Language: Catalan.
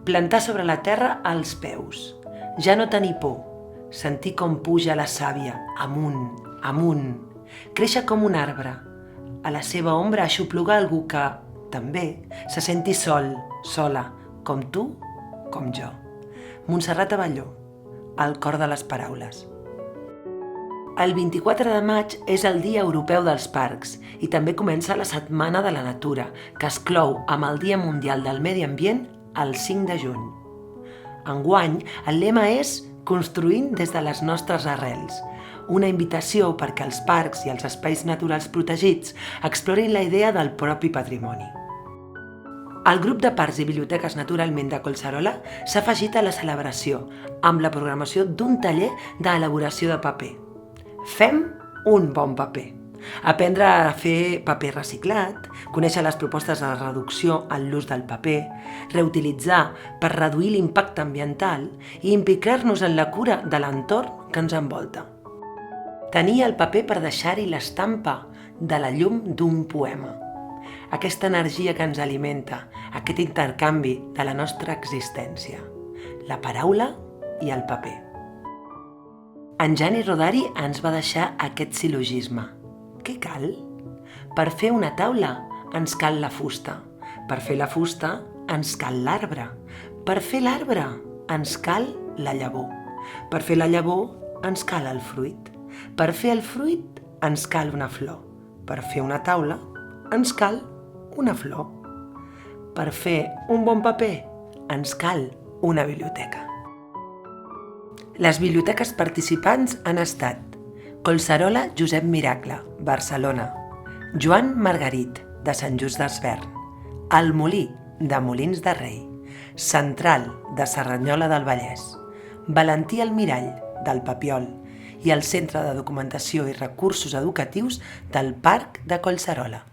Plantar sobre la terra als peus. Ja no tenir por. Sentir com puja la sàvia, amunt, amunt. Créixer com un arbre. A la seva ombra aixoplugar algú que, també, se senti sol, sola, com tu, com jo. Montserrat Abelló, el cor de les paraules. El 24 de maig és el Dia Europeu dels Parcs i també comença la Setmana de la Natura, que es clou amb el Dia Mundial del Medi Ambient el 5 de juny. Enguany, el lema és Construint des de les nostres arrels, una invitació perquè els parcs i els espais naturals protegits explorin la idea del propi patrimoni. El grup de parcs i biblioteques naturalment de Collserola s'ha afegit a la celebració amb la programació d'un taller d'elaboració de paper. Fem un bon paper. Aprendre a fer paper reciclat, conèixer les propostes de reducció en l'ús del paper, reutilitzar per reduir l'impacte ambiental i implicar-nos en la cura de l'entorn que ens envolta. Tenir el paper per deixar-hi l'estampa de la llum d'un poema. Aquesta energia que ens alimenta, aquest intercanvi de la nostra existència, la paraula i el paper. En Gianni Rodari ens va deixar aquest sil·logisme. Què cal? Per fer una taula ens cal la fusta. Per fer la fusta ens cal l'arbre. Per fer l'arbre ens cal la llavor. Per fer la llavor ens cal el fruit. Per fer el fruit ens cal una flor. Per fer una taula ens cal una flor. Per fer un bon paper ens cal una biblioteca. Les biblioteques participants han estat Collserola Josep Miracle, Barcelona, Joan Margarit, de Sant Just d'Esvern, El Molí, de Molins de Rei, Central, de Cerdanyola del Vallès, Valentí Almirall, del Papiol i el Centre de Documentació i Recursos Educatius del Parc de Collserola.